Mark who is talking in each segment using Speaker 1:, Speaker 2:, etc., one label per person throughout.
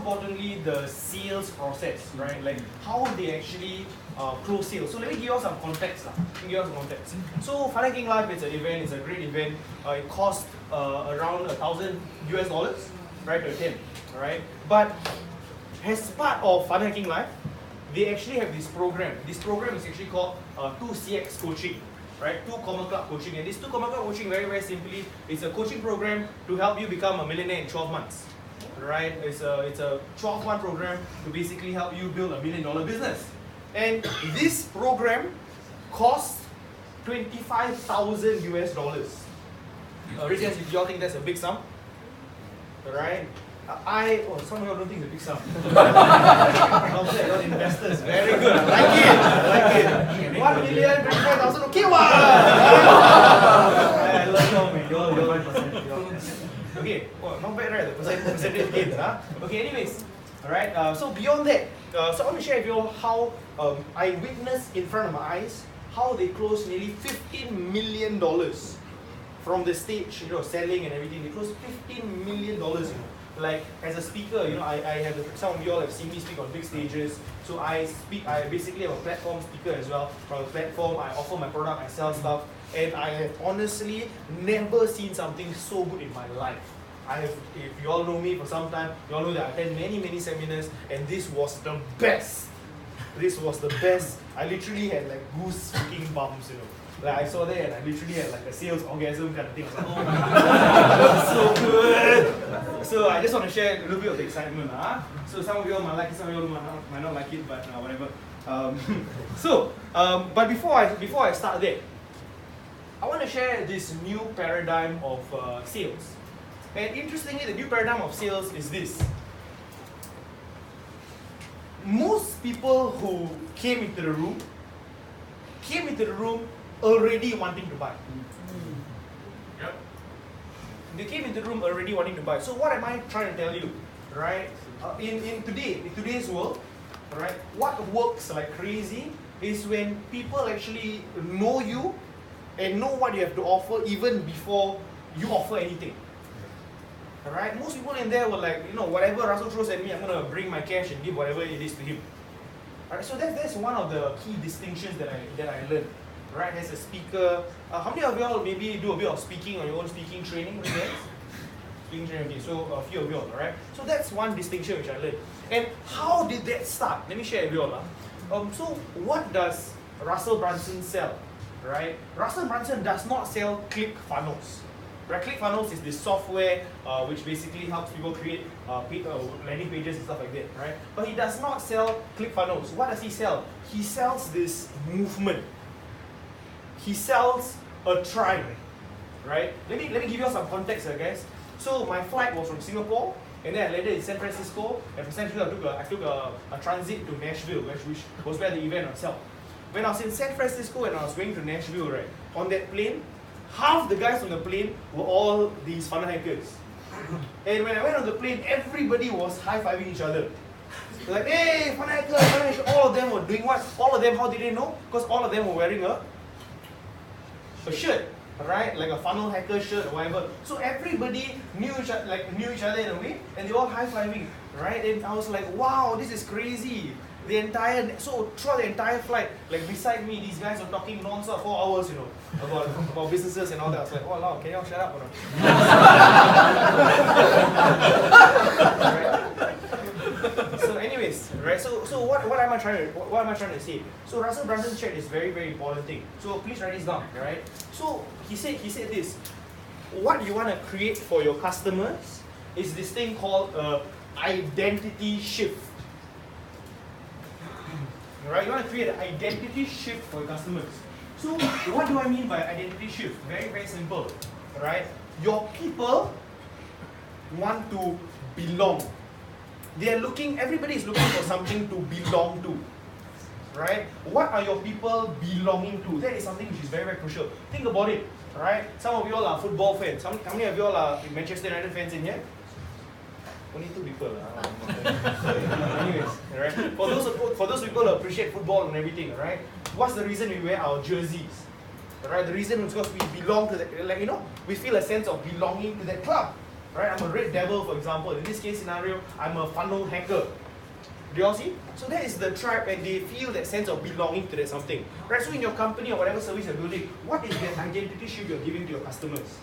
Speaker 1: importantly, the sales process, right? Like how they actually close sales. So let me give you some context. So Fun Hacking Live is an event, it's a great event. It costs around $1,000 US, right, to attend, right? But as part of Fun Hacking Live, they actually have this program. This program is actually called 2CX coaching, right? 2 Comma Club coaching. And this 2 Comma Club coaching, very, very simply, it's a coaching program to help you become a millionaire in 12 months, right? It's a 12-month program to basically help you build $1 million business. And this program costs $25,000 US. Residents, if y'all think that's a big sum, right? Some of y'all don't think it's a big sum. You're investors, very good. I like it. 1 million, 25,000, okay, what? I love y'all, man. Y'all. Okay, not bad, right? The percentage gains, huh? Okay, anyways, alright. So beyond that, so I want to share with you all how I witnessed in front of my eyes how they closed nearly $15 million from the stage, selling and everything. They closed $15 million, Like as a speaker, I have some of you all have seen me speak on big stages. So I basically have a platform speaker as well. From the platform, I offer my product, I sell stuff, and I have honestly never seen something so good in my life. If you all know me for some time, you all know that I attend many seminars, and this was the best. This was the best. I literally had like goose freaking bumps, Like I saw that and I literally had like a sales orgasm kind of thing. I was like, oh my god, that's so good. So I just want to share a little bit of the excitement. So some of you all might like it, some of you all might not like it, but whatever. But before I start that, I want to share this new paradigm of sales. And interestingly, the new paradigm of sales is this. Most people who came into the room already wanting to buy. Yep. They came into the room already wanting to buy. So what am I trying to tell you, right? In today's world, right? What works like crazy is when people actually know you and know what you have to offer even before you offer anything. Alright, most people in there were like, whatever Russell throws at me, I'm gonna bring my cash and give whatever it is to him. Alright, so that's one of the key distinctions that I learned. Right, as a speaker, how many of y'all maybe do a bit of speaking or your own speaking training? Speaking training, okay, so a few of y'all, alright? So that's one distinction which I learned. And how did that start? Let me share with y'all. So what does Russell Brunson sell? Right? Russell Brunson does not sell ClickFunnels. Right? ClickFunnels is this software which basically helps people create landing pages and stuff like that, right? But he does not sell ClickFunnels. What does he sell? He sells this movement. He sells a tribe, right? Let me give you some context here, guys. So my flight was from Singapore, and then I landed in San Francisco. And from San Francisco, I took a transit to Nashville, which was where the event was held. When I was in San Francisco and I was going to Nashville, right, on that plane, half the guys on the plane were all these funnel hackers. And when I went on the plane, everybody was high-fiving each other. They're like, hey, funnel hacker. All of them were doing what? All of them, how did they know? Because all of them were wearing a shirt, right? Like a funnel hacker shirt or whatever. So everybody knew each other in a way, and they were all high-fiving, right? And I was like, wow, this is crazy. Throughout the entire flight, like beside me, these guys are talking non-stop 4 hours, about businesses and all that. I was like, oh, wow, can y'all shut up or not? So anyways, right? So what am I trying to say? So Russell Brunson shared this very, very important thing. So please write this down, right? So he said this. What you want to create for your customers is this thing called identity shift. Right? You want to create an identity shift for your customers. So what do I mean by identity shift? Very, very simple. Right? Your people want to belong. Everybody is looking for something to belong to. Right? What are your people belonging to? That is something which is very, very crucial. Think about it. Right? Some of you all are football fans. How many of you all are Manchester United fans in here? Only 2 people. Anyways, right? For those people who appreciate football and everything, right? What's the reason we wear our jerseys? Right? The reason is because we belong to that, we feel a sense of belonging to that club. right? I'm a red devil, for example. In this case scenario, I'm a funnel hacker. Do you all see? So that is the tribe, and they feel that sense of belonging to that something. Right? So in your company or whatever service you're building, what is that identity shield you're giving to your customers?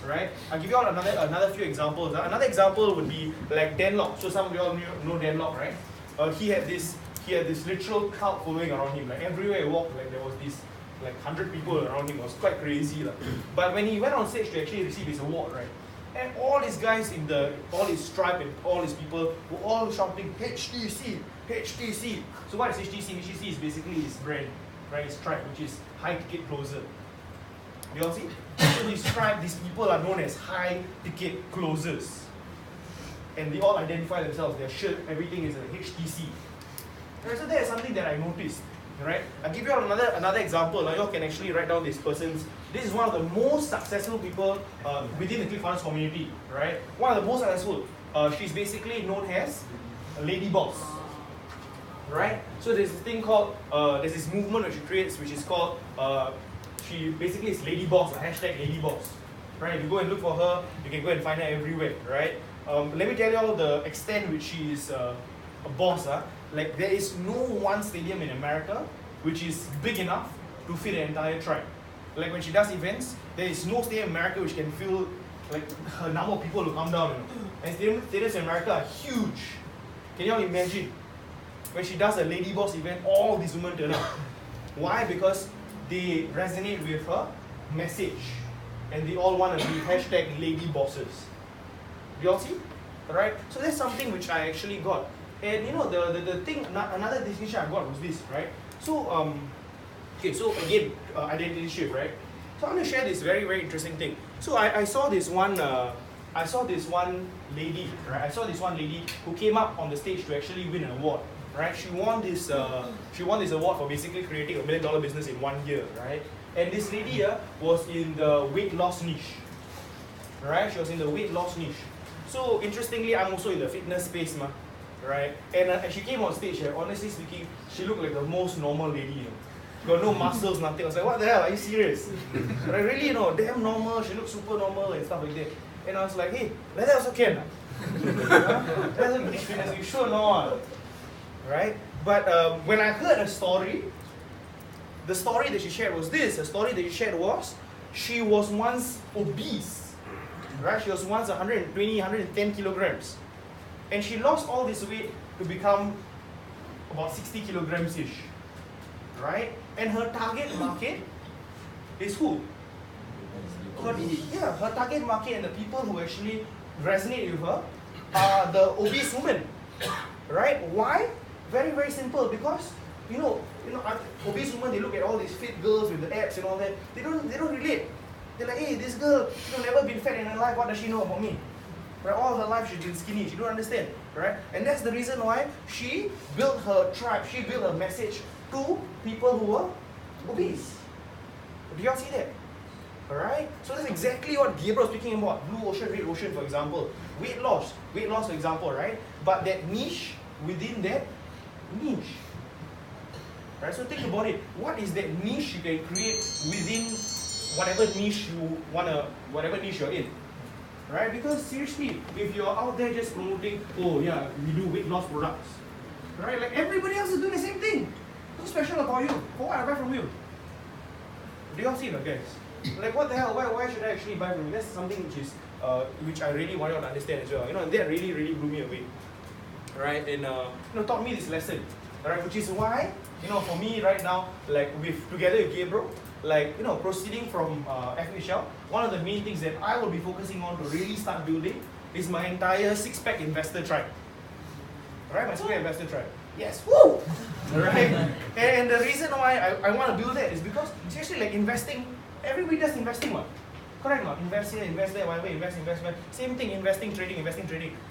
Speaker 1: Right? I'll give you all another few examples. Another example would be like Dan Lok. So some of you all know Dan Lok, right? He had this literal crowd following around him. Like everywhere he walked, like there was this like 100 people around him. It was quite crazy. But when he went on stage to actually receive his award, right? And all these guys all his tribe and all his people were all shouting HTC, HTC. So what is HTC? HTC is basically his brand, right? His tribe, which is high ticket closer. Do you all see? So his tribe, these people are known as high ticket closers. And they all identify themselves, their shirt, everything is a HTC. Right, so that is something that I noticed. Right? I'll give you all another example. Now you all can actually write down this person's. This is one of the most successful people within the ClickFunnels community. Right? One of the most successful. She's basically known as a lady boss. Right? So there's this thing called, there's this movement that she creates, which is called, she basically is lady boss, hashtag lady boss. Right? If you go and look for her, you can go and find her everywhere. Right? Let me tell you all the extent which she is a boss. Like there is no one stadium in America which is big enough to fit the entire tribe. Like when she does events, there is no stadium in America which can fill like a number of people who come down. And stadiums in America are huge. Can you all imagine? When she does a lady boss event, all these women turn up. Why? Because they resonate with her message. And they all want to be hashtag lady bosses. Do you all see? Right? So that's something which I actually got. And you know, the thing, another distinction I got was this, right? So, okay, so again, identity shift, right? So I'm going to share this very, very interesting thing. So I saw this one lady, right? I saw this one lady who came up on the stage to actually win an award, right? She won this award for basically creating $1 million business in 1 year, right? And this lady here was in the weight loss niche, right? She was in the weight loss niche. So interestingly, I'm also in the fitness space, right? And she came on stage, honestly speaking, she looked like the most normal lady. Got no muscles, nothing. I was like, what the hell, are you serious? But really, damn normal, she looked super normal and stuff like that. And I was like, hey, like that also can. That's a big fitness, you sure not? Right? But when I heard a story, the story that she shared was this. The story that she shared was, she was once obese. Right? She was once 120, 110 kilograms. And she lost all this weight to become about 60 kilograms-ish. Right? And her target market is who? Her target market and the people who actually resonate with her are the obese women. Right? Why? Very, very simple. Because, obese women, they look at all these fit girls with the abs and all that. They don't relate. They're like, hey, this girl, never been fat in her life. What does she know about me? Right? All her life she's been skinny. She don't understand. Right? And that's the reason why she built her tribe. She built her message to people who were obese. Do y'all see that? Alright? So that's exactly what Gabriel was speaking about. Blue ocean, red ocean, for example. Weight loss, for example, right? But that niche within that niche. Right? So think about it. What is that niche you can create within whatever niche whatever niche you're in? Right? Because seriously, if you're out there just promoting, oh yeah, we do weight loss products. Right? Like everybody else is doing the same thing. What's special about you? For what I buy from you? Do y'all see that, guys? Like what the hell? Why should I actually buy from you? That's something which I really want you to understand as well. And that really, really blew me away. Right? And taught me this lesson. Right? Which is why, for me right now, like together with Gabriel, proceeding from FHL, one of the main things that I will be focusing on to really start building is my entire six-pack investor tribe. Right? My six-pack investor tribe. Yes, woo! Right? And the reason why I want to build that is because seriously, like investing, everybody does investing, what? Correct not? Invest here, invest there, whatever, invest. Same thing, investing, trading.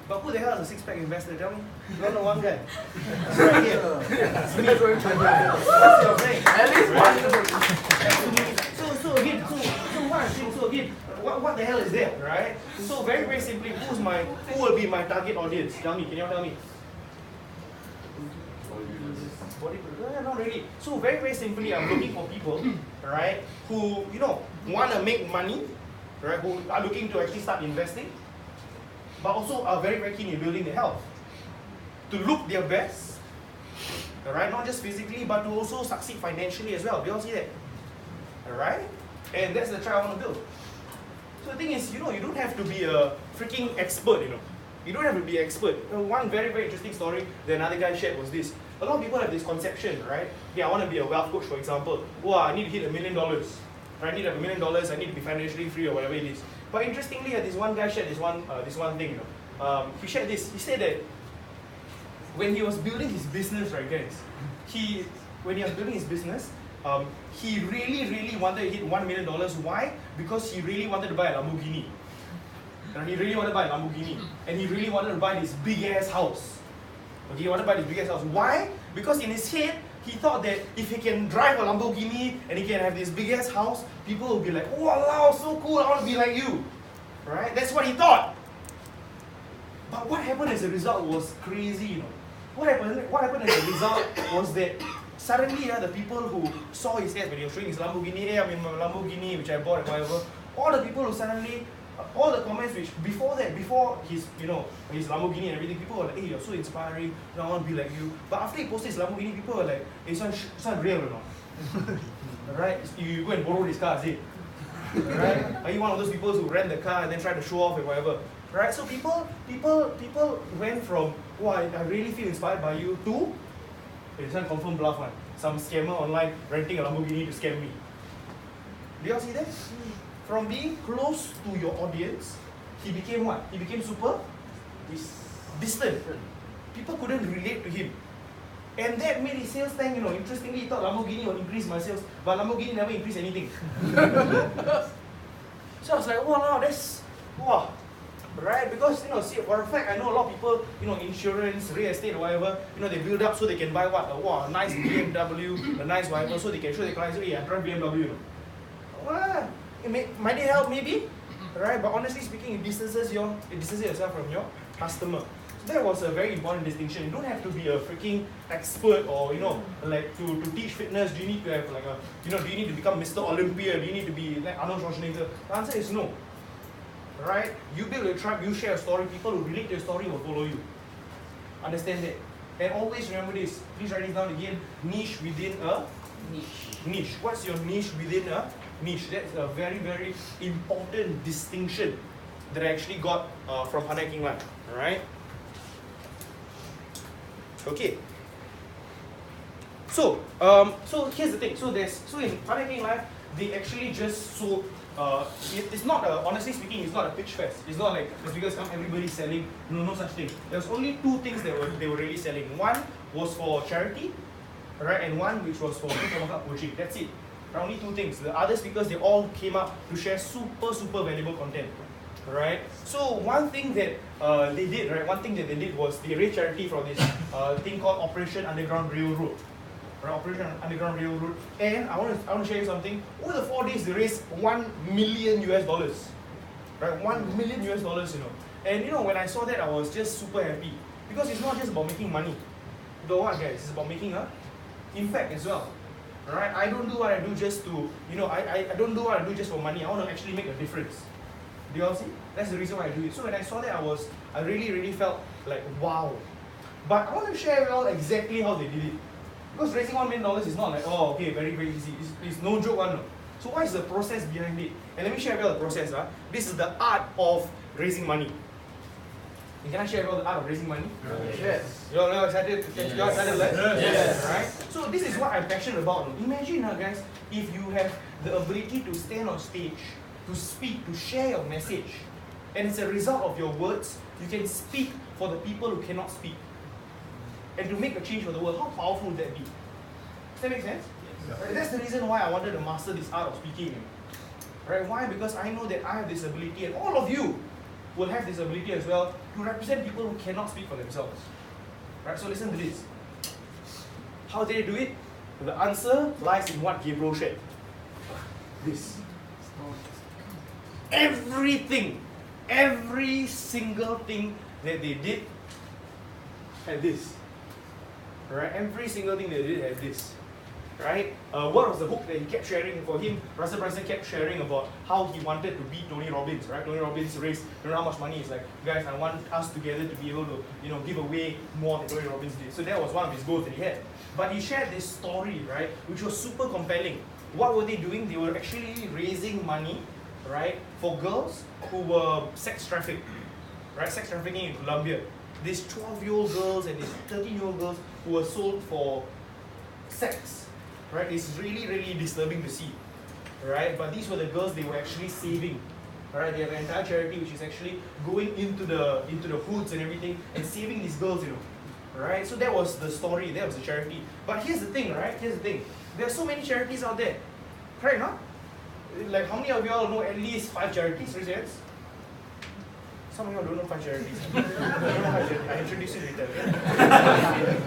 Speaker 1: But who the hell is a six-pack investor? Tell me. You don't know one guy. It's right here. It's me. What's your name? At least one. So again, what the hell is that, right? So very, very simply, who will be my target audience? Tell me, can you tell me? Not really. So very, very simply, I'm looking for people, right, who want to make money, right, who are looking to actually start investing, but also are very, very keen in building their health. To look their best, alright, not just physically, but to also succeed financially as well. Do you all see that? Alright? And that's the tribe I want to build. So the thing is, you don't have to be a freaking expert, You don't have to be an expert. One very, very interesting story that another guy shared was this. A lot of people have this conception, right? Yeah, I want to be a wealth coach, for example. Wow, I need to hit $1 million. Right? I need to have $1 million, I need to be financially free or whatever it is. But interestingly, this one guy shared this one thing, he shared this. He said that when he was building his business, right, guys, he really, really wanted to hit $1 million. Why? Because he really wanted to buy a Lamborghini. And he really wanted to buy a Lamborghini. And he really wanted to buy this big ass house. Okay, he wanted to buy this big ass house. Why? Because in his head, he thought that if he can drive a Lamborghini and he can have this big ass house, people will be like, oh wow, so cool, I want to be like you. Right? That's what he thought. But what happened as a result was crazy, What happened as a result was that suddenly the people who saw his ads when he was showing his Lamborghini, hey, I'm in my Lamborghini, which I bought, whatever, all the people who suddenly, all the comments which before his his Lamborghini and everything, people were like, hey, you're so inspiring, I want to be like you. But after he posted his Lamborghini, people were like, hey, it's not real, Right? You go and borrow this car, is it? Right? Are you one of those people who rent the car and then try to show off and whatever? Right? So people went from, wow, I really feel inspired by you, to it's not confirmed bluff one. Some scammer online renting a Lamborghini to scam me. Do you all see that? From being close to your audience, he became what? He became super distant. People couldn't relate to him. And that made his sales tank, interestingly, he thought Lamborghini would increase my sales, but Lamborghini never increased anything. So I was like, wow, wow. Right? Because, see, for a fact, I know a lot of people, insurance, real estate or whatever, they build up so they can buy what? A nice BMW, a nice whatever, so they can show their clients, hey, I drive BMW. Well, might it help maybe? Right? But honestly speaking, it distances yourself from your customer. So that was a very important distinction. You don't have to be a freaking expert or, like to teach fitness. Do you need to have like do you need to become Mr. Olympia? Do you need to be like Arnold Schwarzenegger? The answer is no. Right? You build a tribe, you share a story, people who relate to your story will follow you. Understand that? And always remember this. Please write this down again. Niche within a niche. What's your niche within a niche? That's a very, very important distinction that I actually got from Hanai King Life. Alright? Okay. So here's the thing. So in Hanai King Life, they actually just sold. It's not honestly speaking, it's not a pitch fest. It's not like the speakers come, everybody's selling. No such thing. There's only two things they were really selling. One was for charity, right, and one which was for coaching. That's it. Only two things. The other speakers, they all came up to share super valuable content. Right. So one thing that they did, right? One thing that they did was they raised charity for this thing called Operation Underground Railroad. Right, Operation Underground Railroad, and I want to share you something. Over the 4 days, they raised $1 million. Right, $1 million. And when I saw that, I was just super happy because it's not just about making money. The what, guys? It's about making an impact as well. Right? I don't do what I do just to, I don't do what I do just for money. I want to actually make a difference. Do you all see? That's the reason why I do it. So when I saw that, I really felt like wow. But I want to share with you all exactly how they did it. Because raising $1 million is not like, oh, okay, very, very easy. It's no joke one. No. So what is the process behind it? And let me share with you the process. This is the art of raising money. And can I share with you the art of raising money? Yes. You're excited? You're excited, right? Yes. Right? So this is what I'm passionate about. Imagine, guys, if you have the ability to stand on stage, to speak, to share your message, and as a result of your words, you can speak for the people who cannot speak. And to make a change for the world, how powerful would that be? Does that make sense? Yes. Right? That's the reason why I wanted to master this art of speaking. Right? Why? Because I know that I have this ability, and all of you will have this ability as well to represent people who cannot speak for themselves. Right? So listen to this. How did they do it? The answer lies in what Gabriel shared. This. Everything, every single thing that they did had this. Right? Every single thing they did had this. right? What was the hook that he kept sharing for him? Russell Brunson kept sharing about how he wanted to beat Tony Robbins, right? Tony Robbins raised, don't know how much money. He's like, guys, I want us together to be able to, give away more than Tony Robbins did. So that was one of his goals that he had. But he shared this story, right, which was super compelling. What were they doing? They were actually raising money, right, for girls who were sex trafficked, right? Sex trafficking in Colombia. These 12-year-old girls and these 13-year-old girls who were sold for sex, right? It's really, really disturbing to see, right? But these were the girls they were actually saving, right? They have an entire charity which is actually going into the hoods and everything and saving these girls, right? So that was the story, that was the charity. But here's the thing, right? Here's the thing. There are so many charities out there, correct, no? Like, how many of you all know at least 5 charities? Raise your hands. Some of you all don't know 5 charities. I don't know 5 charities. I introduce you later.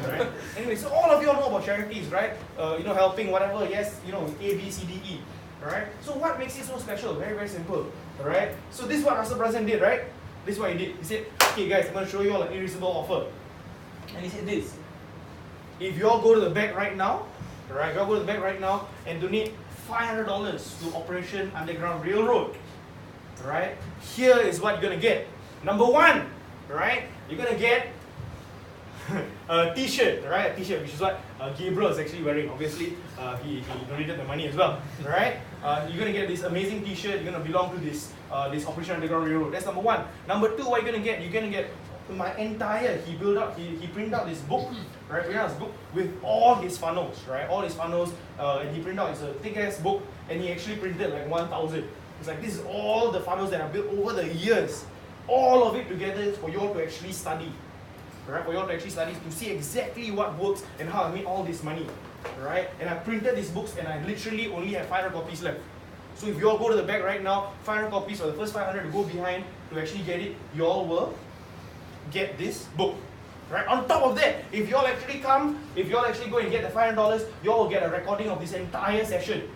Speaker 1: Right? Anyway, so all of you all know about charities, right? Helping whatever. Yes, A, B, C, D, E. Right? So what makes it so special? Very, very simple. Right? So this is what Russell Brunson did, right? This is what he did. He said, okay guys, I'm going to show you all an irresistible offer. And he said this. If you all go to the back right now, right? Go to the back right now and donate $500 to Operation Underground Railroad. Right? Here is what you're gonna get. Number 1, right? You're gonna get a t-shirt, right? A t-shirt, which is what Gabriel is actually wearing. Obviously, he donated the money as well, right? You're gonna get this amazing t-shirt. You're gonna belong to this Operation Underground Railroad. That's number 1. Number 2, what you're gonna get? You're gonna get my entire. He printed out this book, right? Printed out this book with all his funnels, right? All his funnels, and he printed out. It's a thick-ass book, and he actually printed like 1,000. It's like, this is all the funnels that I built over the years. All of it together is for you all to actually study. Right? For you all to actually study, to see exactly what works and how I made all this money. Right? And I printed these books and I literally only have 500 copies left. So if you all go to the back right now, 500 copies, or the first 500 to go behind to actually get it, you all will get this book. Right? On top of that, if you all actually go and get the $500, you all will get a recording of this entire session.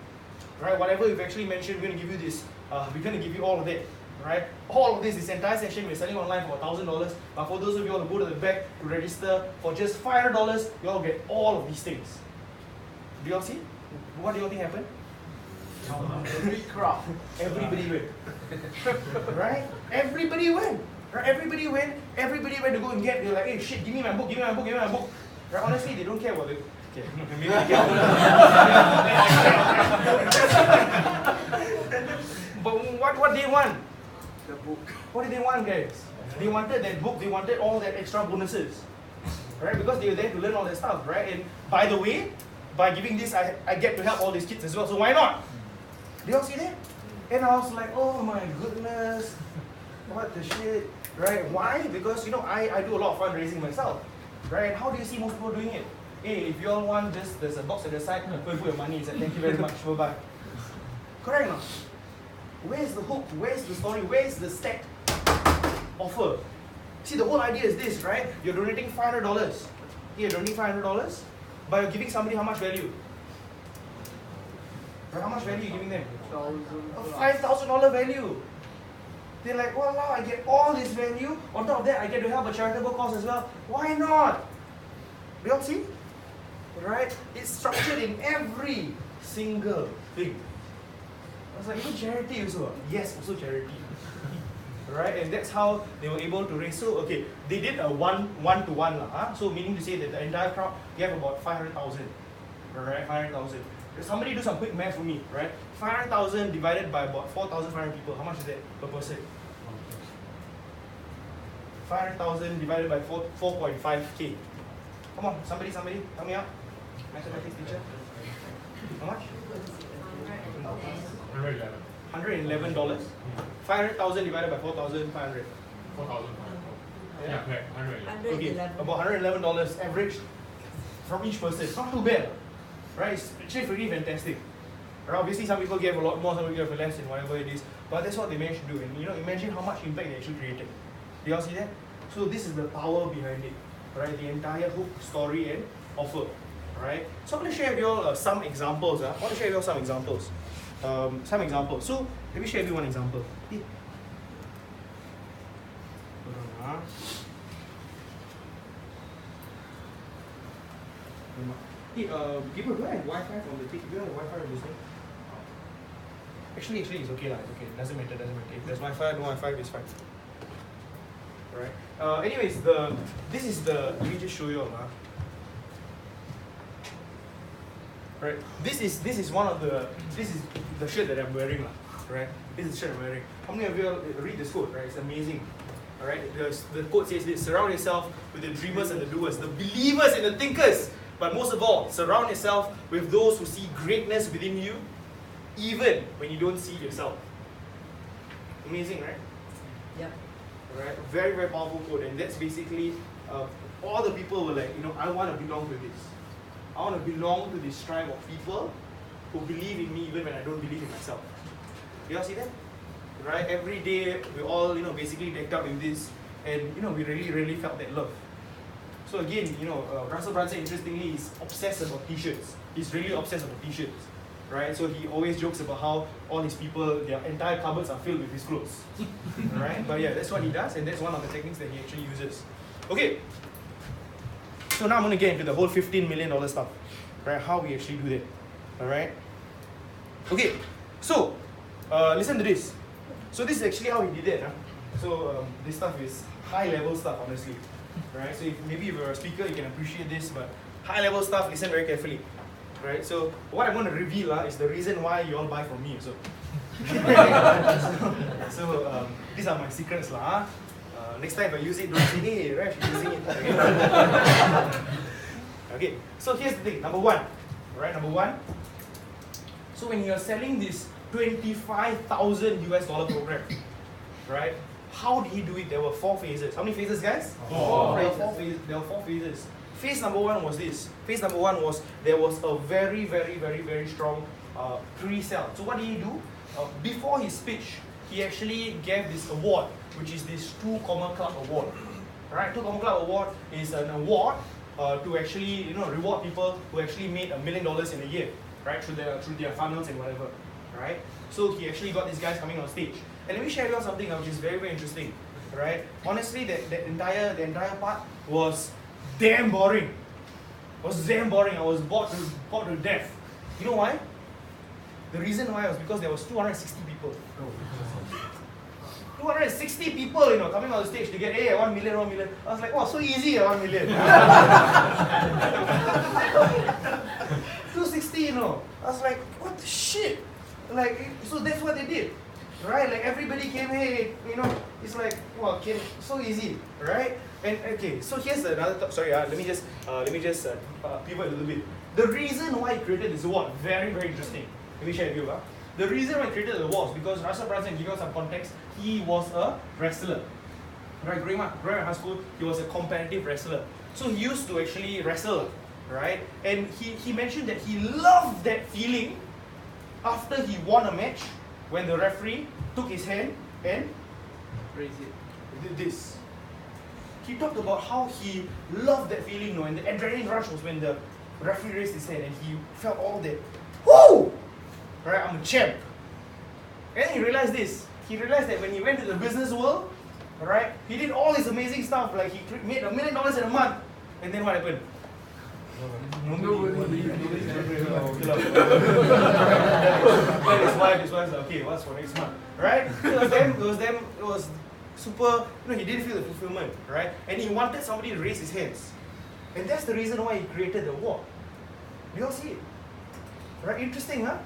Speaker 1: Right? Whatever we've actually mentioned, we're going to give you this. We're going to give you all of it. Right? All of this entire session, we're selling online for $1,000. But for those of you who want to go to the back to register for just $500, you all get all of these things. Do you all see? What do you all think happened? Every crowd. Everybody went. Right? Everybody went. Right? Everybody went to go and get. They're like, hey, shit, give me my book, give me my book, give me my book. Right? Honestly, they don't care about it. Okay, maybe they care. But what they want? The book. What did they want, guys? They wanted that book, they wanted all that extra bonuses. Right? Because they were there to learn all that stuff, right? And by the way, by giving this, I get to help all these kids as well, so why not? Do you all see that? And I was like, oh my goodness, what the shit, right? Why? Because, I do a lot of fundraising myself, right? How do you see most people doing it? Hey, if you all want this, there's a box at the side, go and put your money inside, thank you very much, bye-bye. Correct or not? Where's the hook? Where's the story? Where's the stacked offer? See, the whole idea is this, right? You're donating $500. You're donating $500, but you're giving somebody how much value? Right? How much value are you giving them? A $5,000 value. They're like, wow, I get all this value. On top of that, I get to help a charitable cause as well. Why not? Do you all see? Right? It's structured in every single thing. I was like, even charity also. Yes, also charity. Right? And that's how they were able to raise. So, okay, they did a one-to-one. So, meaning to say that the entire crowd gave about 500,000. Right? 500,000. Somebody do some quick math for me, right? 500,000 divided by about 4,500 people. How much is that per person? 500,000 divided by 4.5k. Come on, somebody, help me out. Mathematics teacher. How much? $111. 500,000 divided by 4,500.
Speaker 2: 4,500.
Speaker 1: Yeah,
Speaker 2: correct. 111.
Speaker 1: Okay, about $111 average from each person. Not too bad, right? It's actually pretty fantastic. Right? Obviously, some people gave a lot more, some people gave less, and whatever it is. But that's what they managed to do. And imagine how much impact they actually created. Do you all see that? So this is the power behind it, right? The entire hook, story, and offer, right? So I'm going to share with you all some examples. I want to share with you all some examples. So let me share with you one example. Hey, Gabriel, do I have Wi-Fi on the thing? Do you have Wi-Fi on this thing? Actually, it's okay lah. It's okay. Doesn't matter. If there's Wi-Fi, no Wi-Fi, it's fine. Alright. Anyways, this is the. Let me just show you all. Right. This is one of the. This is the shirt that I'm wearing lah. Right. This is the shirt I'm wearing. How many of you all read this quote? Right. It's amazing. Alright. The quote says this: surround yourself with the dreamers and the doers, the believers and the thinkers. But most of all, surround yourself with those who see greatness within you, even when you don't see it yourself. Amazing, right?
Speaker 2: Yep.
Speaker 1: Right? Very, very powerful quote, and that's basically all the people were like, I want to belong to this. I want to belong to this tribe of people who believe in me even when I don't believe in myself. You all see that? Right? Every day we all, basically decked up in this, and we really, really felt that love. So again, Russell Brunson, interestingly, is obsessed about t-shirts. He's really obsessed about t-shirts, right? So he always jokes about how all his people, their entire cupboards are filled with his clothes, right? But yeah, that's what he does, and that's one of the techniques that he actually uses. Okay, so now I'm going to get into the whole $15 million stuff, right? How we actually do that, all right? Okay, so listen to this. So this is actually how he did that. So this stuff is high-level stuff, honestly. Right, so maybe if you're a speaker, you can appreciate this, but high-level stuff, listen very carefully. Right, so what I'm going to reveal is the reason why you all buy from me. So these are my secrets. Next time if I use it, don't say, hey, Rash, you're using it. Okay, so here's the thing. Number one. So when you're selling this $25,000 US program, right? How did he do it? There were 4 phases. How many phases, guys? 4 phases. There were 4 phases. Phase number 1 was this. Phase number 1 was there was a very, very, very, very strong pre-sale. So what did he do? Before his speech, he actually gave this award, which is this 2 Comma Club Award. Right? 2 Comma Club Award is an award to actually reward people who actually made $1 million in a year, right? Through their funnels and whatever. Right? So he actually got these guys coming on stage. And let me share with you something which is very, very interesting. Right? Honestly, the entire part was damn boring. I was bored to death. You know why? The reason why was because there was 260 people. 260 people, coming on the stage to get 1 million. I was like, wow, so easy, 1 million. 260, I was like, what the shit? Like, so that's what they did. Right? Like everybody came, hey, it's like, wow, so easy, right? And okay, so here's another top. Sorry, let me just pivot a little bit. The reason why he created this award, very, very interesting. Let me share with you. The reason why he created the award was because Russell Brunson, give you some context, he was a wrestler. Right, growing up in high school, he was a competitive wrestler. So he used to actually wrestle, right? And he mentioned that he loved that feeling after he won a match, when the referee took his hand and raised it, did this. He talked about how he loved that feeling, and the adrenaline rush was when the referee raised his hand and he felt all that, whoo! Right, I'm a champ. And then he realized this. He realized that when he went to the business world, right, he did all this amazing stuff, like he made $1 million in a month. And then what happened? His wife's like, okay, what's for next month? Right? It was super, he didn't feel the fulfillment, right? And he wanted somebody to raise his hands. And that's the reason why he created the award. Do you all see it? Right? Interesting, huh?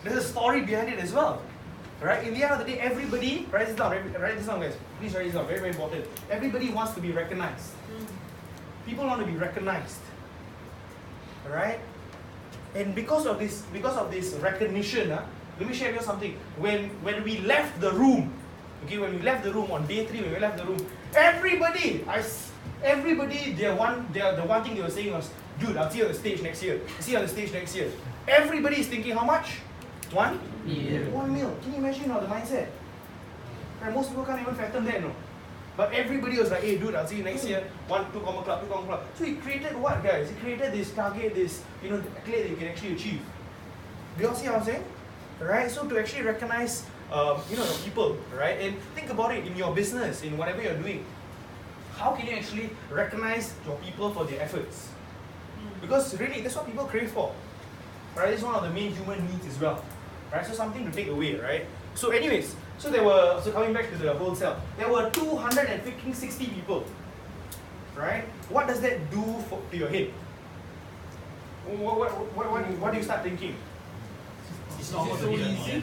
Speaker 1: There's a story behind it as well. Right? In the end of the day, everybody, write this down guys. Please write this down, very, very important. Everybody wants to be recognized. People want to be recognized, right? And because of this recognition, let me share with you something. When we left the room, on day 3, when we left the room, everybody, the one thing they were saying was, dude, I'll see you on the stage next year. Everybody is thinking how much? 1 million. 1 mil. Can you imagine the mindset? Right? Most people can't even fathom that, no. But everybody was like, hey dude, I'll see you next year. 2 Comma Club. So he created what, guys? He created this target, this, accolade that you can actually achieve. Do you all see what I'm saying? Right? So to actually recognize, the people, right? And think about it in your business, in whatever you're doing. How can you actually recognize your people for their efforts? Because really, that's what people crave for. Right? It's one of the main human needs as well. Right? So something to take away, right? So anyways, so coming back to the whole cell, there were 260 people. Right? What does that do to your head? What do you start thinking?
Speaker 2: It's not so easy.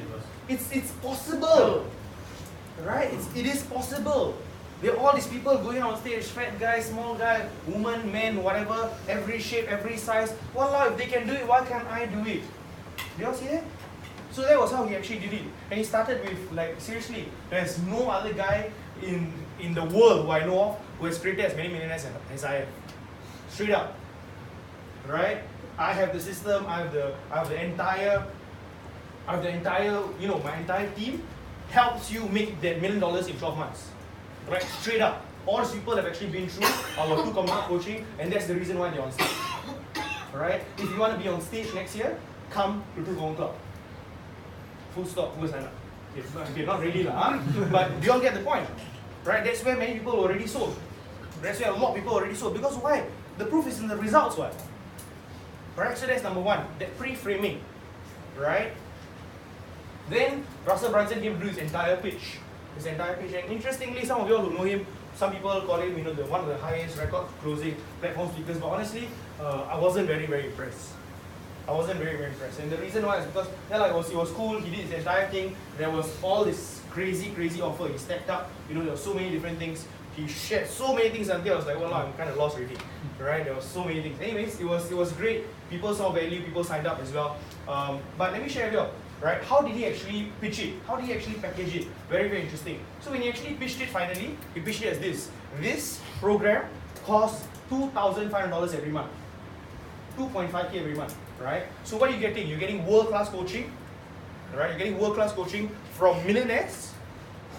Speaker 1: It's possible. Right? It is possible. There are all these people going on stage, fat guy, small guy, woman, man, whatever, every shape, every size. Wallah, if they can do it, why can't I do it? Do you all see that? So that was how he actually did it. And he started with, like, seriously, there's no other guy in the world who I know of who has created as many millionaires as I have. Straight up. Right? I have the system, I have the entire, my entire team helps you make that $1 million in 12 months. Right, straight up. All these people have actually been through our 2 Combat coaching, and that's the reason why they're on stage. Alright? If you want to be on stage next year, come to 2 Combat Club. Full stop, go sign up. Okay, not really lah, but do you all get the point? Right? That's where many people already sold. That's where a lot of people already sold. Because why? The proof is in the results, what? Alright, so that's number one, that pre-framing. Right? Then Russell Brunson came to do his entire pitch. And interestingly, some of you all who know him, some people call him, one of the highest record closing platform speakers. But honestly, I wasn't very impressed. And the reason why is because he was cool. He did his entire thing. There was all this crazy offer. He stacked up. There were so many different things. He shared so many things until I was like, well, I'm kind of lost already. Right? There was so many things. Anyways, it was great. People saw value. People signed up as well. But let me share with you. Right? How did he actually pitch it? How did he actually package it? Very interesting. So when he actually pitched it finally, he pitched it as this. This program costs $2,500 every month. 2.5K every month. Right? So what are you getting? You're getting world-class coaching. Right? You're getting world-class coaching from millionaires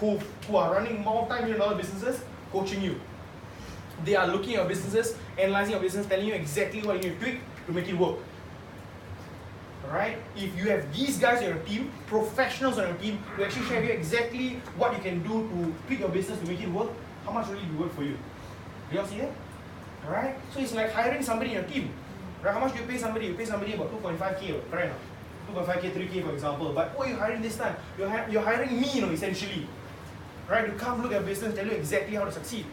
Speaker 1: who are running multi-million-dollar businesses, coaching you. They are looking at your businesses, analyzing your business, telling you exactly what you need to tweak to make it work. Right? If you have these guys on your team, professionals on your team, who actually share with you exactly what you can do to tweak your business to make it work, how much will it work for you? Do you all see that? Right? So it's like hiring somebody in your team. Right? How much do you pay somebody? You pay somebody about 2.5K, right? 2.5K, 3K for example. But what are you hiring this time? You're hiring me, essentially. Right? To come look at business, tell you exactly how to succeed.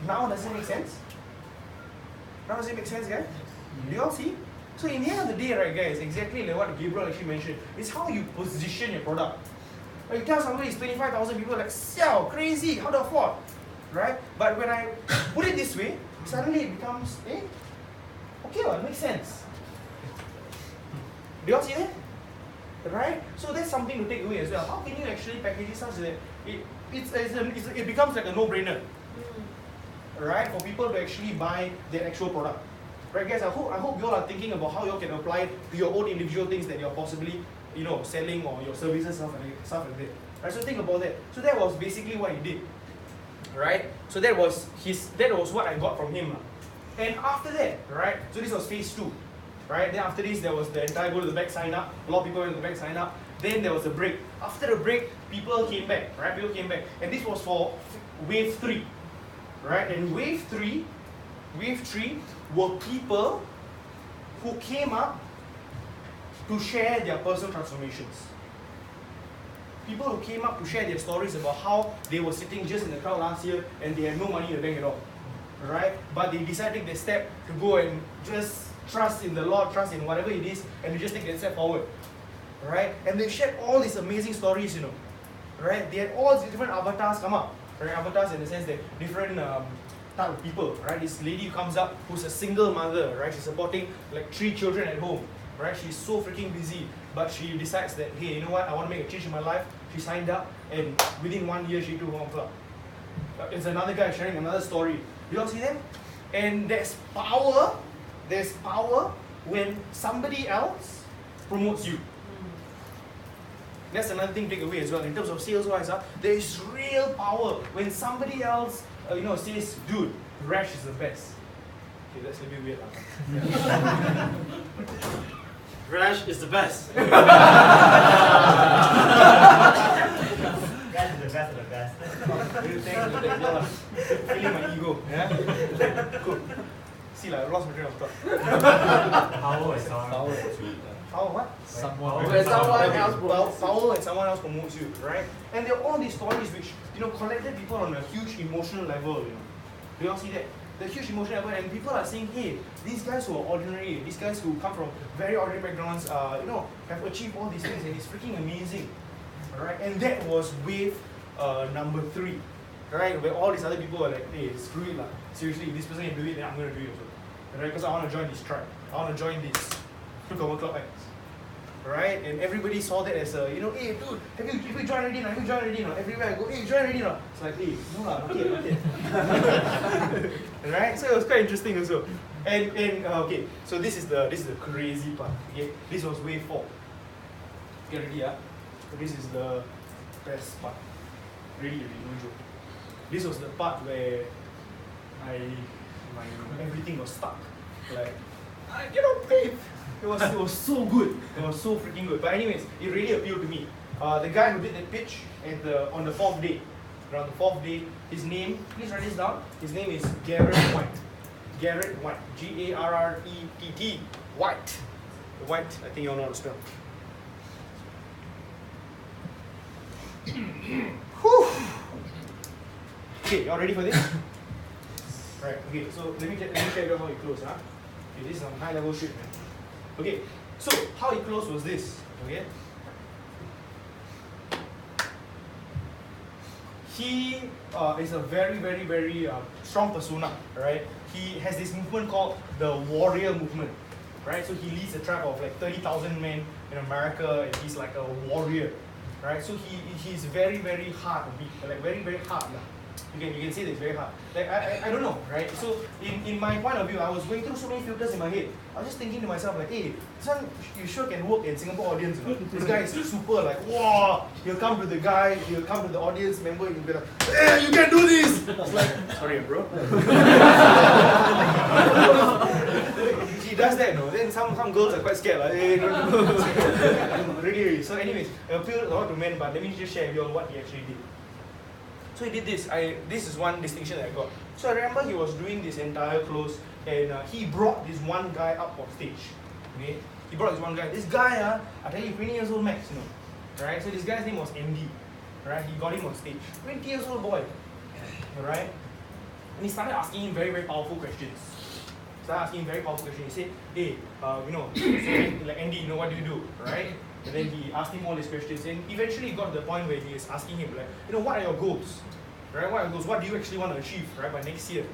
Speaker 1: Now does it make sense? Now does it make sense, guys? Do you all see? So in the end of the day, right guys, exactly like what Gabriel actually mentioned, it's how you position your product. Like you tell somebody it's 25,000, people are like, siao, crazy, how to afford? Right? But when I put it this way, suddenly it becomes, okay, well, it makes sense. Do you all see that? Right? So that's something to take away as well. How can you actually package it such that it becomes like a no-brainer? Right? For people to actually buy their actual product. Right guys, I hope you all are thinking about how you all can apply it to your own individual things that you're possibly, selling or your services, stuff like that. Right? So think about that. So that was basically what he did. Right? So that was what I got from him. And after that, right? So this was phase 2. Right? Then after this, there was the entire go to the back sign up. A lot of people went to the back sign up. Then there was a break. After the break, people came back. Right? People came back. And this was for wave 3. Right? And wave 3 were people who came up to share their personal transformations. People who came up to share their stories about how they were sitting just in the crowd last year and they had no money in the bank at all. Right? But they decided to take the step to go and just trust in the Lord, trust in whatever it is, and to just take that step forward. Right? And they shared all these amazing stories, Right? They had all these different avatars come up. Right? Avatars in the sense that different type of people, right? This lady comes up who's a single mother, right? She's supporting like 3 children at home, right? She's so freaking busy, but she decides that, hey, you know what? I want to make a change in my life. She signed up, and within 1 year, she took home club. It's another guy sharing another story. You all see that? And there's power when somebody else promotes you. That's another thing to take away as well. In terms of sales-wise, there is real power when somebody else says, dude, Rash is the best. Okay, that's a bit weird.
Speaker 2: Rash is the best.
Speaker 3: Rash is the best of the best.
Speaker 1: Thanks, feeling my ego. Yeah? Cool. See, like, I lost my train of thought.
Speaker 2: Power is someone.
Speaker 1: How what?
Speaker 2: Someone.
Speaker 3: When someone else
Speaker 1: Power and someone else promotes you, right? And there are all these stories which, connected people on a huge emotional level, Do you all see that? The huge emotional level, and people are saying, hey, these guys who are ordinary, these guys who come from very ordinary backgrounds, have achieved all these things, and it's freaking amazing. Alright, and that was wave number 3. Right, where all these other people are like, hey, screw it lah. Seriously, if this person can do it, then I'm gonna do it also. Right? Because I want to join this tribe. I want to join this Two Club X. Right? And everybody saw that as a, hey dude, have you joined already now? Have you joined already now? Everywhere I go, hey, join already now. It's like, hey, no lah, not yet. Right? So it was quite interesting also. And okay, so this is the crazy part. Okay, this was wave 4. Get ready, So this is the best part. Really, no joke. This was the part where everything was stuck. Like, I cannot breathe. It was so good. It was so freaking good. But anyways, it really appealed to me. The guy who did that pitch on the 4th day, around the 4th day, his name, please write this down. His name is Garrett White. Garrett White. Garrett. White. White, I think you all know how to spell. Whew. Okay, y'all ready for this? Right, okay, so let me check out how it closed, Okay, this is some high level shit, man. Okay, so how it closed was this, okay? He is a very, very, very strong persona, right? He has this movement called the Warrior Movement, right? So he leads a tribe of like 30,000 men in America, and he's like a warrior, right? So he's very, very hard to beat, like very, very hard. You can say that it's very hard. Like I don't know, right? So in my point of view, I was going through so many filters in my head. I was just thinking to myself like, hey, this one you sure can work in Singapore audience, This guy is super like, wow. He'll come to the audience member, and he'll be like, hey, you can do this. I was like, sorry, bro. He does that, no? Then some girls are quite scared, like, hey, don't. Really. So anyways, I appealed a lot to men, but let me just share with you all what he actually did. So he did this. This is one distinction that I got. So I remember he was doing this entire close, and he brought this one guy up on stage. Okay, he brought this one guy. This guy, I tell you, 20 years old max, right? So this guy's name was MD, right? He got him on stage. 20 years old boy, right? And he started asking him very, very powerful questions. He said, hey, so like Andy, what do you do, right? And then he asked him all these questions, and eventually he got to the point where he is asking him, like, what are your goals, right? What are your goals? What do you actually want to achieve, right, by next year?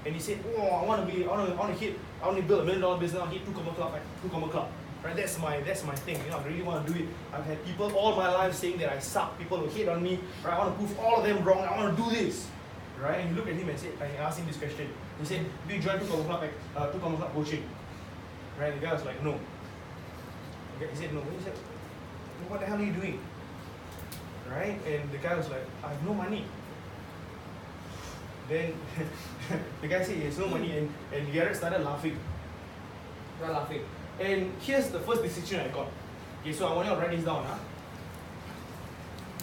Speaker 1: And he said, oh, I want to build $1 million business. I hit Two Comma Club, right? That's my thing. I really want to do it. I've had people all my life saying that I suck. People who hate on me, right? I want to prove all of them wrong. I want to do this, right? And he looked at him and asked him this question. He said, do you join Two Comma Club coaching? Right? The guy was like, no. He said, no. He said, what the hell are you doing? Right? And the guy was like, I have no money. Then the guy said he has no money, and Garrett started laughing. And here's the first decision I got. Okay, so I want you to write this down.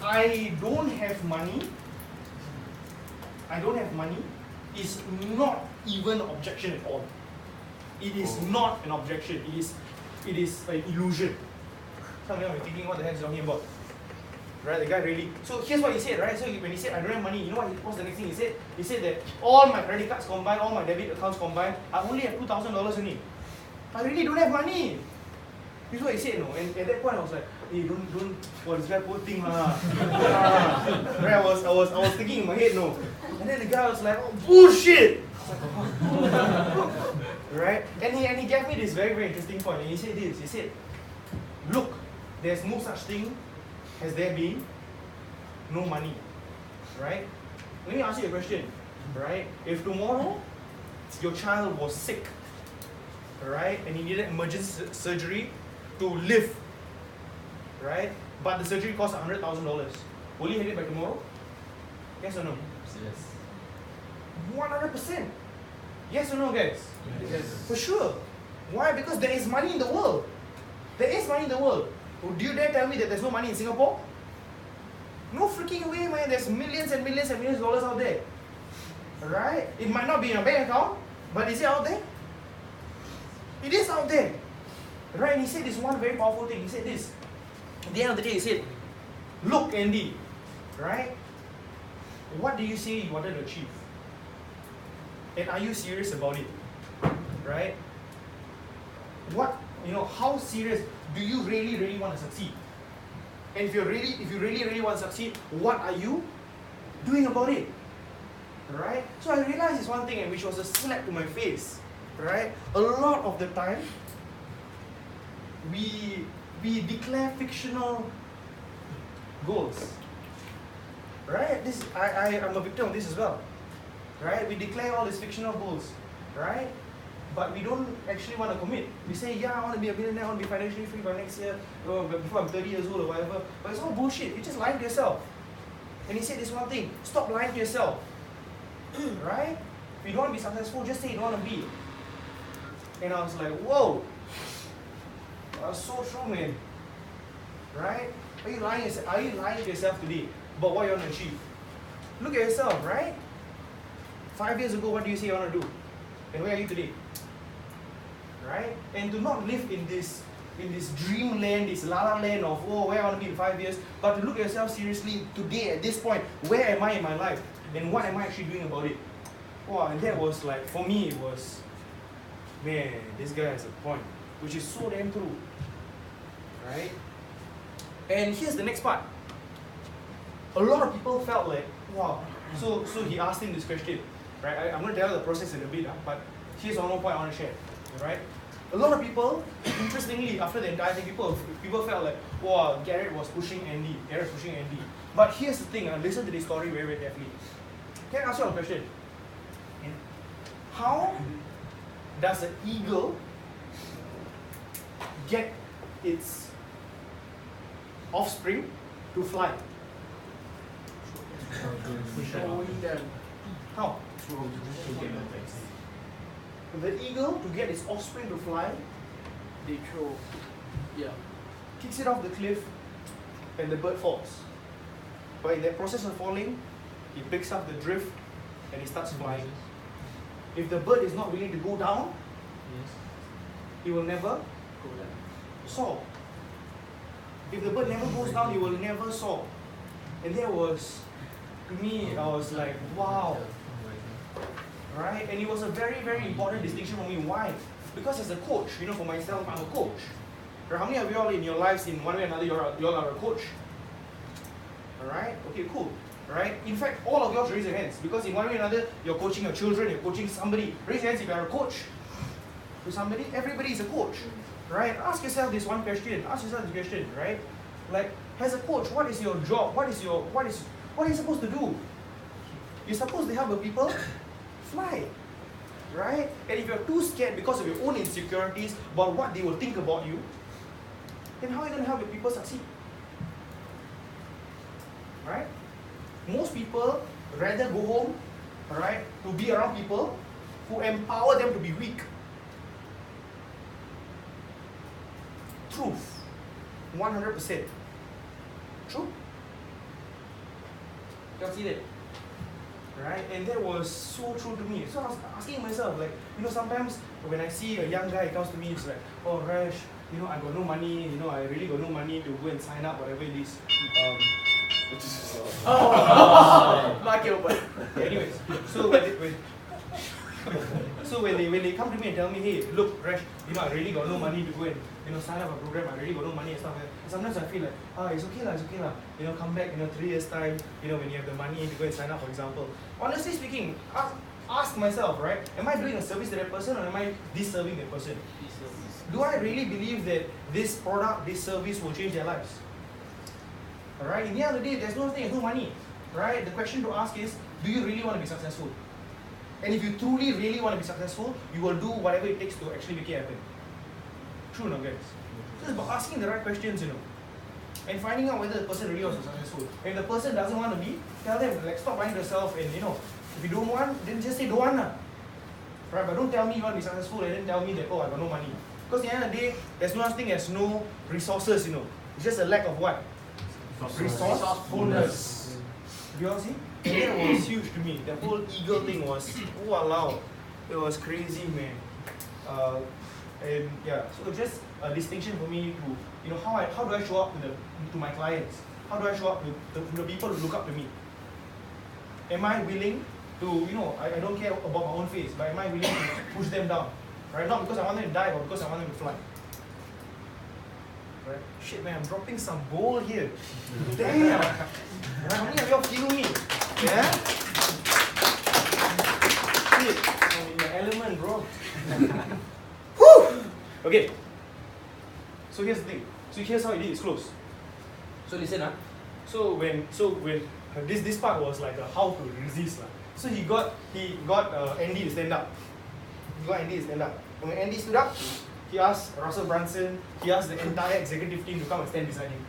Speaker 1: I don't have money is not even an objection at all. It is not an objection. It is an illusion. Some of them are thinking, what the heck is he talking about? Right, the guy really. So here's what he said, right? So when he said, I don't have money, you know what's the next thing he said? He said that all my credit cards combined, all my debit accounts combined, I only have $2,000 in it. I really don't have money. This is what he said, no? And at that point I was like, hey, don't, this guy poor thing lah. Right, I was thinking in my head, no. And then the guy was like, oh, bullshit! Right? And he gave me this very, very interesting point. And he said this, he said, look, there's no such thing as there being no money. Right? Let me ask you a question. Right? If tomorrow your child was sick, right, and he needed emergency surgery to live, right, but the surgery cost $100,000, will he have it by tomorrow? Yes or no?
Speaker 2: Yes.
Speaker 1: 100%. Yes or no, guys?
Speaker 2: Yes.
Speaker 1: For sure. Why? Because there is money in the world. There is money in the world. Do you dare tell me that there's no money in Singapore? No freaking way, man. There's millions and millions and millions of dollars out there. Right? It might not be in your bank account, but is it out there? It is out there. Right? And he said this one very powerful thing. He said this. At the end of the day, he said, look, Andy, right? What do you say you wanted to achieve? And are you serious about it? Right? What, how serious do you really want to succeed? And if you really want to succeed, what are you doing about it? Right? So I realized this one thing, and which was a slap to my face. Right? A lot of the time, we declare fictional goals. Right? I'm a victim of this as well. Right? We declare all these fictional goals. Right? But we don't actually want to commit. We say, yeah, I want to be a millionaire, I want to be financially free by next year, before I'm 30 years old or whatever. But it's all bullshit. You're just lying to yourself. And he said this one thing, stop lying to yourself. Right? If you don't want to be successful, just say you don't want to be. And I was like, whoa. That's so true, man. Right? Are you lying to yourself today about what you want to achieve? Look at yourself, right? 5 years ago, what do you say you want to do? And where are you today? Right? And to not live in this dreamland, this la-la land of, oh, where I want to be in 5 years, but to look at yourself seriously today, at this point, where am I in my life? And what am I actually doing about it? Wow, and that was like, for me, it was, man, this guy has a point, which is so damn true. Right? And here's the next part. A lot of people felt like, wow, so he asked him this question. Right? I'm going to tell you the process in a bit, but here's one more point I want to share. Right? A lot of people, interestingly, after the entire thing, people felt like, wow, Garrett was pushing Andy. But here's the thing, listen to this story very, very carefully. Can I ask you a question? How does an eagle get its offspring to fly?
Speaker 3: Showing them.
Speaker 1: How? The eagle, to get its offspring to fly,
Speaker 3: They throw. Yeah.
Speaker 1: kicks it off the cliff, and the bird falls. But in that process of falling, he picks up the drift and he starts flying. If the bird is not willing to go down, he will never
Speaker 3: Go down.
Speaker 1: soar. If the bird never goes down, he will never soar. And that was, to me, I was like, wow. Right? And it was a very, very important distinction for me. Why? Because as a coach, for myself, I'm a coach. Right? How many of you all in your lives, in one way or another, you all are a coach? Alright? Okay, cool. Right? In fact, all of you raise your hands, because in one way or another, you're coaching your children, you're coaching somebody. Raise your hands if you are a coach to somebody. Everybody is a coach. Right? Ask yourself this one question. Ask yourself this question, right? Like, as a coach, what is your job? What are you supposed to do? You're supposed to help the people fly. Right? And if you're too scared because of your own insecurities about what they will think about you, then how are you going to help the people succeed? Right? Most people rather go home, right, to be around people who empower them to be weak. Truth. 100%. True? You see that? Right? And that was so true to me. So I was asking myself, like, sometimes when I see a young guy comes to me, it's like, oh, Rash, I got no money, I really got no money to go and sign up, whatever it is.
Speaker 3: Market open.
Speaker 1: Anyways, so when they come to me and tell me, hey, look, Rash, I really got no money to go and sign up a program. I really got no money and stuff like that. Sometimes I feel like, it's okay lah. Come back 3 years time. When you have the money to go and sign up, for example. Honestly speaking, ask myself, right? Am I doing a service to that person, or am I disserving that person? Do I really believe that this product, this service will change their lives? Alright, in the end of the day, there's no thing, there's no money. Right? The question to ask is, do you really want to be successful? And if you truly, really want to be successful, you will do whatever it takes to actually make it happen. True, no, guys? So it's about asking the right questions, and finding out whether the person really wants to be successful. If the person doesn't want to be, tell them, like, stop lying to yourself, and if you don't want, then just say don't want. Right? But don't tell me you want to be successful and then tell me that, oh, I got no money. Because at the end of the day, there's no such thing as no resources, It's just a lack of what? Resourcefulness. Do you all see? And that was huge to me. The whole eagle thing was, walao. It was crazy, man. And yeah, so just a distinction for me to, you know, how do I show up to my clients? How do I show up to the people who look up to me? Am I willing to, you know, I don't care about my own face, but am I willing to push them down? Right? Not because I want them to die, but because I want them to fly. Right? Shit, man, I'm dropping some gold here. Damn! Right? How many of y'all feel me? Yeah? Shit, I'm in your element, bro. Whew! Okay. So here's the thing. So here's how it is close. So listen, So when this part was like how to resist. So he got Andy to stand up. And when Andy stood up, he asked Russell Brunson, he asked the entire executive team to come and stand beside him.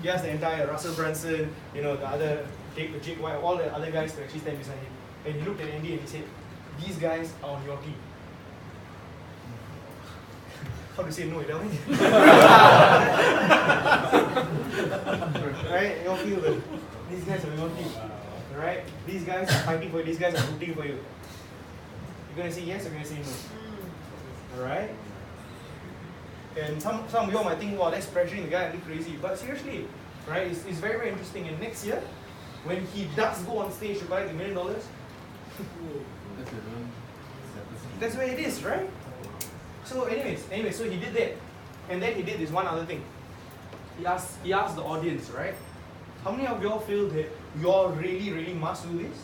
Speaker 1: He asked the entire Russell Brunson, you know, the other Jake White, all the other guys to actually stand beside him. And he looked at Andy and he said, these guys are on your team. How to say no, you know? Right? You all feel that these guys are on your team. Right? These guys are fighting for you, these guys are rooting for you. You're gonna say yes or you're gonna say no. Alright? And some of you all might think, wow, that's pressuring the guy a bit crazy. But seriously, right? It's very, very interesting. And next year, when he does go on stage to collect $1 million, that's where it is, right? So anyways, so he did that. And then he did this one other thing. He asked the audience, right? How many of y'all feel that y'all really, really must do this?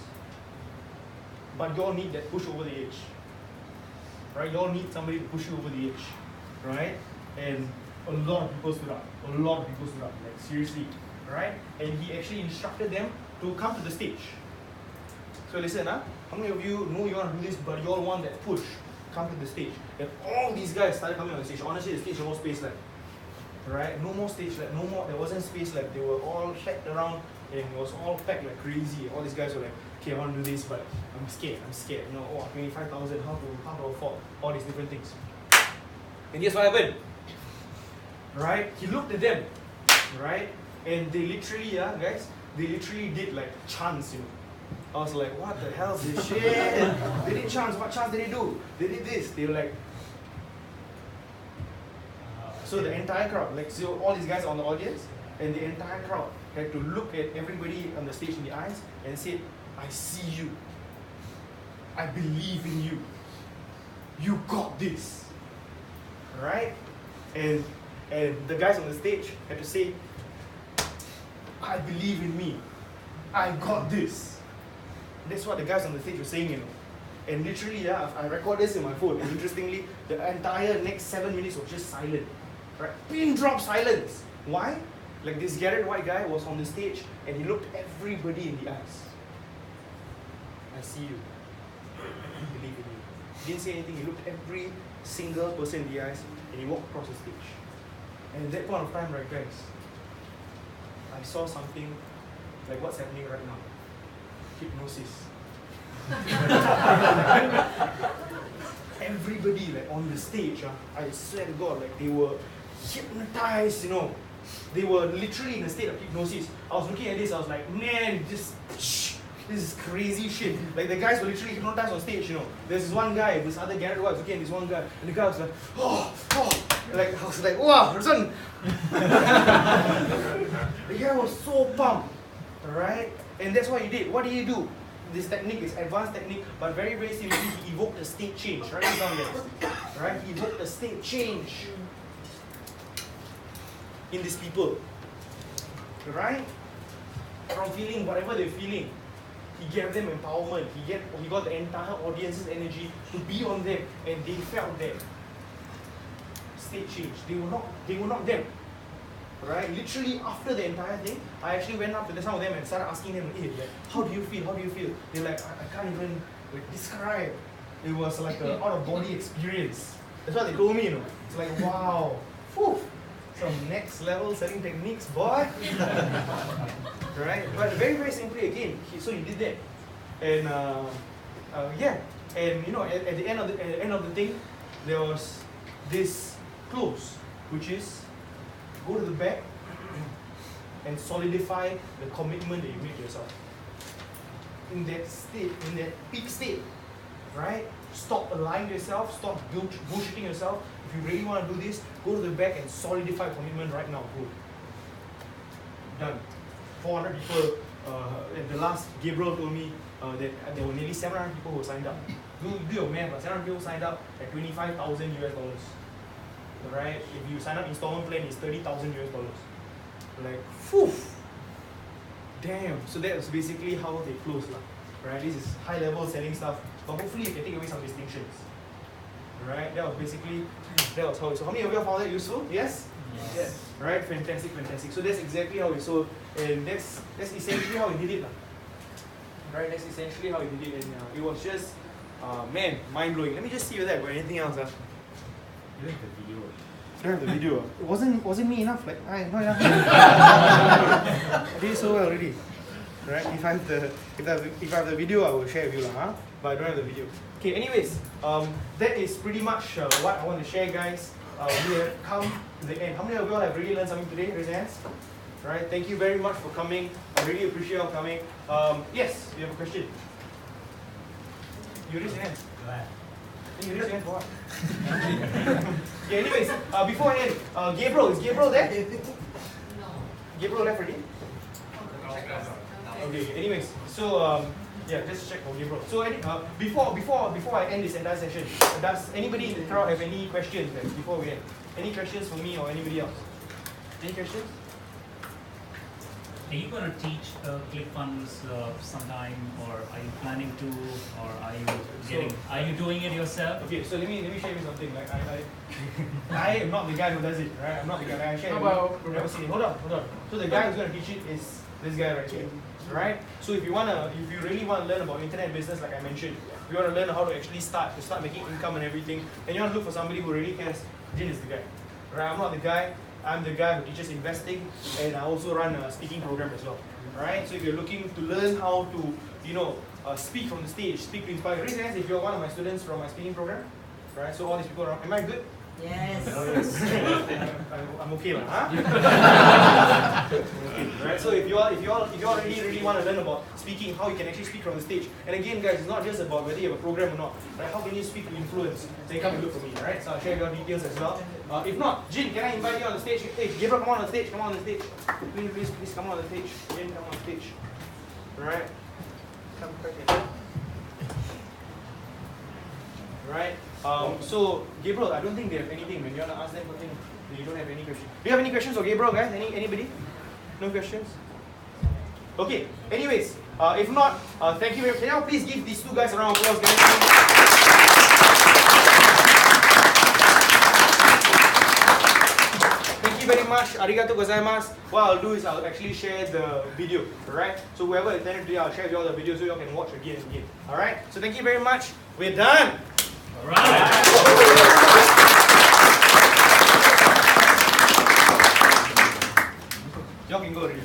Speaker 1: But y'all need that push over the edge. Right? Y'all need somebody to push you over the edge. Right? And a lot of people stood up. Like seriously. Right? And he actually instructed them to come to the stage. So listen, how many of you know you want to do this, but you all want that push? Come to the stage. And all these guys started coming on the stage. Honestly, the stage was no space left. Right? No more stage left. No more. There wasn't space left. They were all packed around, and it was all packed like crazy. All these guys were like, okay, I want to do this, but I'm scared. You know, 25,000. How to afford all these different things? And guess what happened? Right? He looked at them. Right? And they literally, guys, they literally did like chants, you know. I was like, what the hell is this shit? They did chants. What chants did they do? They did this. They were like, so the entire crowd, like, so all these guys are on the audience, and the entire crowd had to look at everybody on the stage in the eyes and say, I see you. I believe in you. You got this. Right? And the guys on the stage had to say, I believe in me. I got this. That's what the guys on the stage were saying, you know. And literally, I record this in my phone. And interestingly, the entire next 7 minutes was just silent. Right? Pin drop silence. Why? Like this Garrett White guy was on the stage and he looked everybody in the eyes. I see you. I believe in you. He didn't say anything. He looked every single person in the eyes and he walked across the stage. And at that point of time, right, guys, I saw something like what's happening right now. Hypnosis. Everybody like on the stage, I swear to God, like they were hypnotized, you know. They were literally in a state of hypnosis. I was looking at this, I was like, man, this is crazy shit. Like the guys were literally hypnotized on stage, you know. There's this one guy, this other Garrett was looking at this one guy, and the guy was like, oh. Like I was like, wow, listen. The guy was so pumped. Alright? And that's what he did. What did he do? This technique is advanced technique, but very, very simply, he evoked a state change. Right? Right? He evoked a state change in these people. Right? From feeling whatever they're feeling, he gave them empowerment. He got the entire audience's energy to be on them, and they felt that state change. They were not them. Right? Literally after the entire thing, I actually went up to some of them and started asking them, hey, like, how do you feel? They're like, I can't even like describe. It was like an out of body experience. That's what they told me, you know. It's like, wow, whew, some next level selling techniques, boy. Right? But very, very simply again, so he did that. And and you know, at the end of the thing, there was this close, which is go to the back and solidify the commitment that you make to yourself. In that state, in that peak state, right? stop lying to yourself, stop bullshitting yourself. If you really want to do this, go to the back and solidify commitment right now. Go. Done. 400 people. At the last, Gabriel told me that there were nearly 700 people who signed up. Do your math, 700 people signed up at 25,000 US dollars. Right? If you sign up installment plan, it's 30,000 US dollars. Like, phew. Damn. So that's basically how they close, right? This is high level selling stuff, but hopefully you can take away some distinctions. Right? That was basically, that was how it. So how many of you found that useful? Yes?
Speaker 3: Yes.
Speaker 1: Right? Fantastic, fantastic. So that's exactly how we sold, and that's essentially how we did it. Right? That's essentially how we did it, and it was just, man, mind blowing. Let me just see whether I got anything else.
Speaker 2: You like the video.
Speaker 1: Don't have the video. It wasn't me enough. Like not enough. I did so well already. Right? If I have the video, I will share with you, but I don't have the video. Okay. Anyways, that is pretty much what I want to share, guys. We have come to the end. How many of you all have really learned something today? Raise your hands. Right? Thank you very much for coming. I really appreciate you all coming. Yes, you have a question. You raise your hand.
Speaker 2: Glad.
Speaker 1: You raise your hand for what? Yeah, anyways, before I end, Gabriel, is Gabriel there?
Speaker 4: No.
Speaker 1: Gabriel left already? Okay, anyways, so yeah, just check for Gabriel. So before I end this entire session, does anybody in the crowd have any questions before we end? Any questions for me or anybody else? Any questions?
Speaker 5: Are you going to teach ClickFunnels sometime, or are you planning to, or are you doing it yourself?
Speaker 1: Okay, so let me share you something. Like I am not the guy who does it, right? I'm not the guy. I share
Speaker 3: How
Speaker 1: with you.
Speaker 3: about-
Speaker 1: You've never seen it. Hold on. So the guy who's gonna teach it is this guy right here, right? So if you really want to learn about internet business, like I mentioned, if you want to learn how to actually start making income and everything, and you want to look for somebody who really cares, Jin is the guy, right? I'm not the guy. I'm the guy who teaches investing, and I also run a speaking program as well. Right? So if you're looking to learn how to, speak from the stage, speak to inspire, raise your hands if you're one of my students from my speaking program. Right? So all these people around, am I good?
Speaker 4: Yes.
Speaker 1: I'm okay, huh? Right? So if you all really want to learn about speaking, how you can actually speak from the stage. And again, guys, it's not just about whether you have a program or not. Right? How can you speak to influence? Then come and look for me. Right? So I'll share your details as well. If not, Jin, can I invite you on the stage? Hey, Gabriel, come on the stage. Come on the stage. Please come on the stage. Jin, come on the stage. Right? Come right here. Right? So Gabriel, I don't think they have anything. When you want to ask them something, you don't have any questions. Do you have any questions for Gabriel, guys? Anybody? No questions? Okay. Anyways, if not, thank you very much. Can you please give these two guys a round of applause, guys? Thank you very much. Arigato gozaimasu. What I'll do is I'll actually share the video. Alright? So whoever attended today, I'll share with you all the videos so you all can watch again and again. Alright? So thank you very much. We're done.
Speaker 5: Alright.
Speaker 1: Y'all can go already.